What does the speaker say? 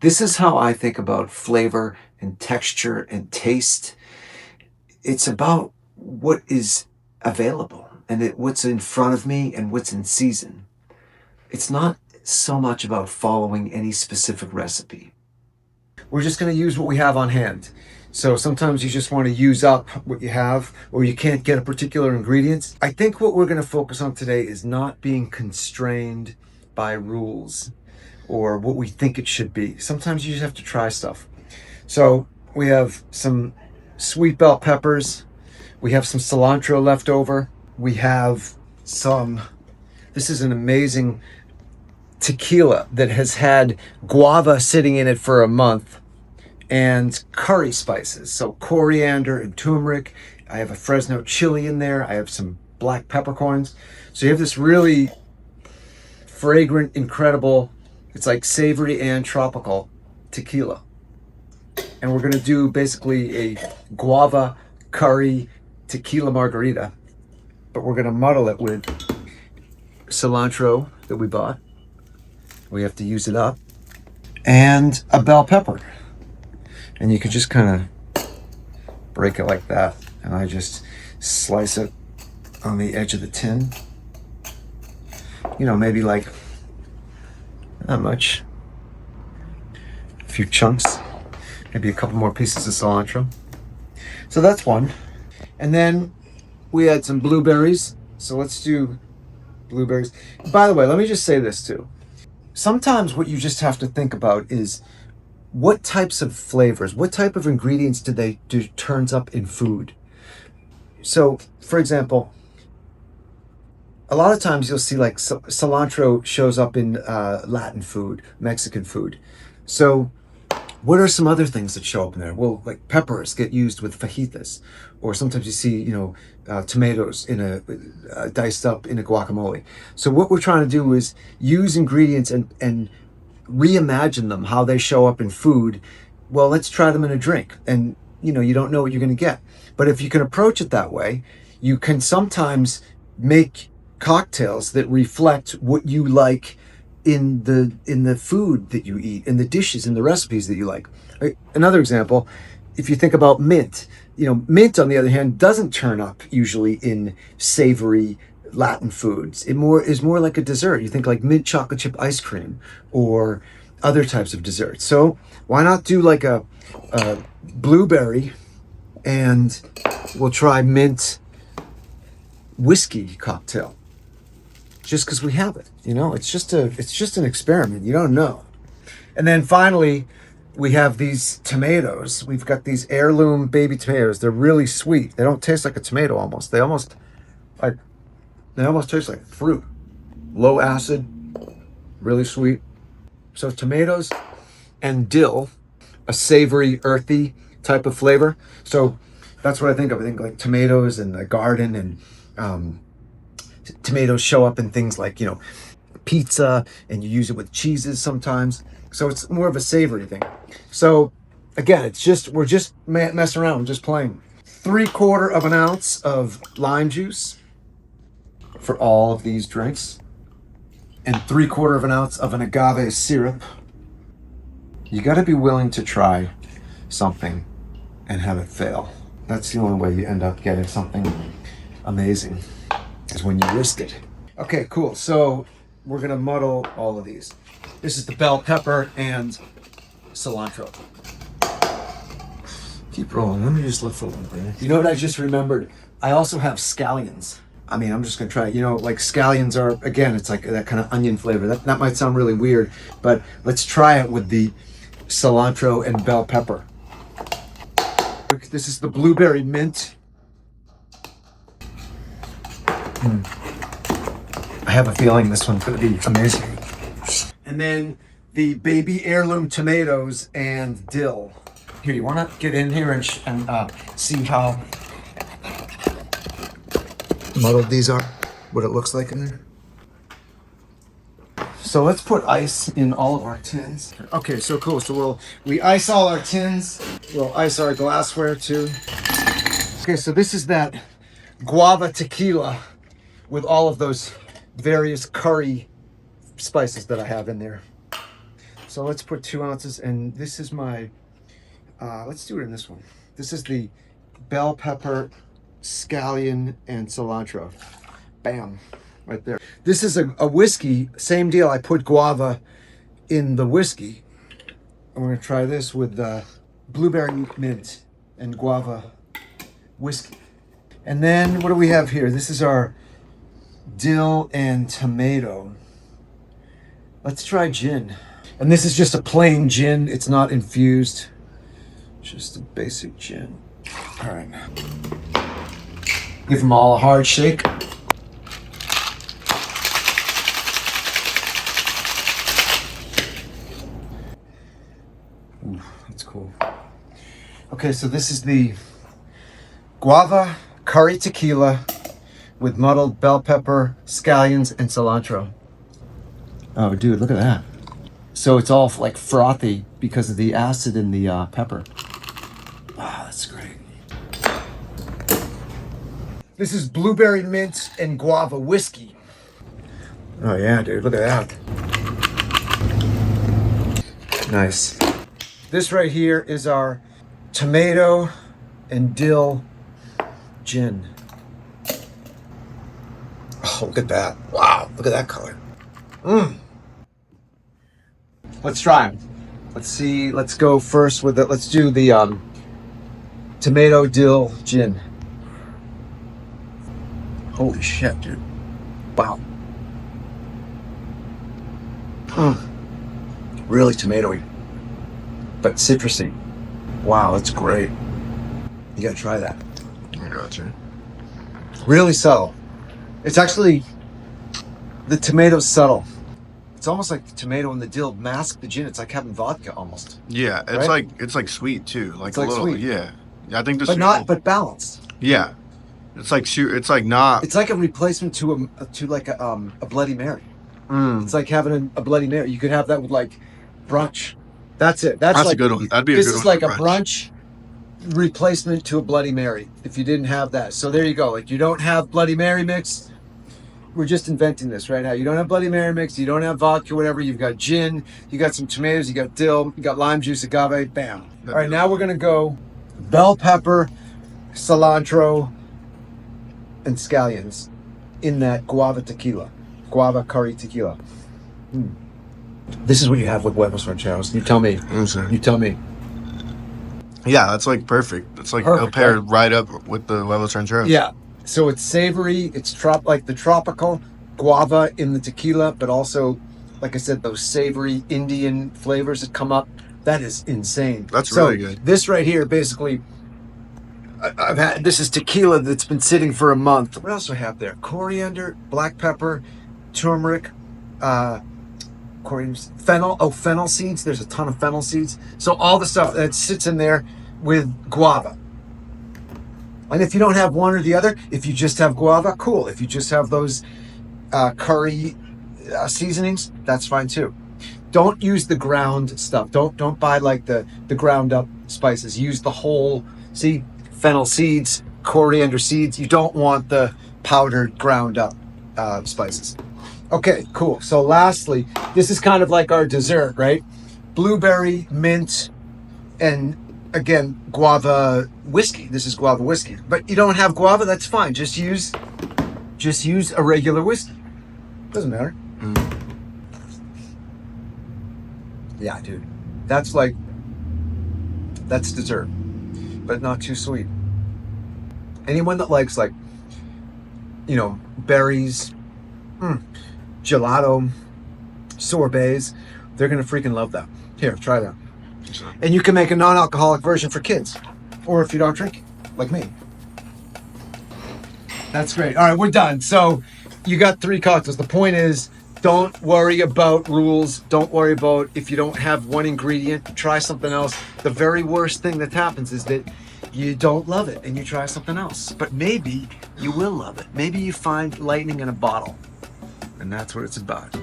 This is how I think about flavor and texture and taste. It's about what is available and what's in front of me and what's in season. It's not so much about following any specific recipe. We're just going to use what we have on hand. So sometimes you just want to use up what you have, or you can't get a particular ingredient. I think what we're going to focus on today is not being constrained by rules or what we think it should be. Sometimes you just have to try stuff. So we have some sweet bell peppers. We have some cilantro left over. We have this is an amazing tequila that has had guava sitting in it for a month, and curry spices. So coriander and turmeric. I have a Fresno chili in there. I have some black peppercorns. So you have this really fragrant, incredible, it's like savory and tropical tequila. And we're going to do basically a guava curry tequila margarita, but we're going to muddle it with cilantro that we bought. We have to use it up. And a bell pepper. And you can just kind of break it like that. And I just slice it on the edge of the tin. You know, maybe like, not much. A few chunks. Maybe a couple more pieces of cilantro. So that's one. And then we had some blueberries. So let's do blueberries. By the way, let me just say this too. Sometimes what you just have to think about is what types of flavors, what type of ingredients turns up in food. So, for example, a lot of times you'll see like cilantro shows up in Latin food, Mexican food. So what are some other things that show up in there? Well, like peppers get used with fajitas, or sometimes you see, tomatoes in a diced up in a guacamole. So what we're trying to do is use ingredients and reimagine them, how they show up in food. Well, let's try them in a drink, and you don't know what you're going to get. But if you can approach it that way, you can sometimes make cocktails that reflect what you like in the food that you eat, in the dishes, in the recipes that you like. Another example, if you think about mint, mint on the other hand doesn't turn up usually in savory Latin foods. It is more like a dessert. You think like mint chocolate chip ice cream or other types of desserts. So why not do like a blueberry, and we'll try mint whiskey cocktail. Just because we have it, it's just an experiment. You don't know. And then finally, we have these tomatoes. We've got these heirloom baby tomatoes. They're really sweet. They don't taste like a tomato almost. They almost taste like fruit. Low acid, really sweet. So tomatoes and dill, a savory, earthy type of flavor. So that's what I think of. I think like tomatoes and the garden, and tomatoes show up in things like, pizza, and you use it with cheeses sometimes. So it's more of a savory thing. So again, we're just messing around, we're just playing. 3/4 ounce of lime juice for all of these drinks, and 3/4 ounce of an agave syrup. You got to be willing to try something and have it fail. That's the only way you end up getting something amazing, is when you risk it. Okay, cool. So we're gonna muddle all of these. This is the bell pepper and cilantro. Keep rolling. Let me just lift a little bit. You know what I just remembered? I also have scallions. I'm just gonna try it. Like scallions are, again, it's like that kind of onion flavor. That might sound really weird, but let's try it with the cilantro and bell pepper. This is the blueberry mint. I have a feeling this one's going to be amazing. And then the baby heirloom tomatoes and dill. Here, you want to get in here and see how muddled these are? What it looks like in there? So let's put ice in all of our tins. Okay, so cool. So we ice all our tins. We'll ice our glassware too. Okay, so this is that guava tequila with all of those various curry spices that I have in there. So let's put 2 ounces, and this is my, let's do it in this one. This is the bell pepper, scallion, and cilantro. Bam, right there. This is a whiskey, same deal. I put guava in the whiskey. I'm gonna try this with blueberry mint and guava whiskey. And then what do we have here? This is our dill and tomato. Let's try gin. And this is just a plain gin. It's not infused. Just a basic gin. All right. Give them all a hard shake. Ooh, that's cool. Okay, so this is the guava curry tequila with muddled bell pepper, scallions, and cilantro. Oh, dude, look at that. So it's all like frothy because of the acid in the pepper. Ah, that's great. This is blueberry mint and guava whiskey. Oh yeah, dude, look at that. Nice. This right here is our tomato and dill gin. Oh, look at that. Wow, look at that color. Mmm. Let's try them. Let's see. Let's go first with it. Let's do the tomato dill gin. Holy shit, dude. Wow. Really tomatoey, but citrusy. Wow, that's great. You gotta try that. I gotcha. Really subtle. It's actually, the tomato's subtle. It's almost like the tomato and the dill mask the gin. It's like having vodka almost. Yeah, it's right? like sweet too. Like It's a like little. sweet. Yeah. I think this. But balanced. Yeah. It's like not. It's like a replacement to a Bloody Mary. It's like having a Bloody Mary. You could have that with like brunch. That's it. That's like a good one. That'd be a good one. This is like for a brunch replacement to a Bloody Mary. If you didn't have that, so there you go. Like you don't have Bloody Mary mix. We're just inventing this right now. You don't have Bloody Mary mix. You don't have vodka, whatever. You've got gin. You got some tomatoes. You got dill. You got lime juice, agave. Bam. All right, now we're gonna go bell pepper, cilantro, and scallions in that guava tequila, guava curry tequila. This is what you have with huevos rancheros. You tell me. You tell me. Yeah, that's like perfect. It's like Perfect, it'll pair right? right up with the huevos rancheros. Yeah. So it's savory. It's like the tropical guava in the tequila, but also, like I said, those savory Indian flavors that come up. That is insane. That's really good. This right here, basically, I've had. This is tequila that's been sitting for a month. What else do I have there? Coriander, black pepper, turmeric, fennel. Oh, fennel seeds. There's a ton of fennel seeds. So all the stuff that sits in there with guava. And if you don't have one or the other, if you just have guava, cool. If you just have those curry seasonings, that's fine too. Don't use the ground stuff. Don't buy like the ground up spices. Use the whole. See, fennel seeds, coriander seeds. You don't want the powdered ground up spices. Okay, cool. So lastly, this is kind of like our dessert, right? Blueberry, mint, and again, guava whiskey. This is guava whiskey. But you don't have guava, that's fine. Just use a regular whiskey. Doesn't matter. Yeah, dude. That's dessert. But not too sweet. Anyone that likes like, berries, gelato, sorbets, they're gonna freaking love that. Here, try that. And you can make a non-alcoholic version for kids. Or if you don't drink, like me. That's great. All right, we're done. So you got 3 cocktails. The point is, don't worry about rules. Don't worry about if you don't have one ingredient, try something else. The very worst thing that happens is that you don't love it and you try something else. But maybe you will love it. Maybe you find lightning in a bottle. And that's what it's about.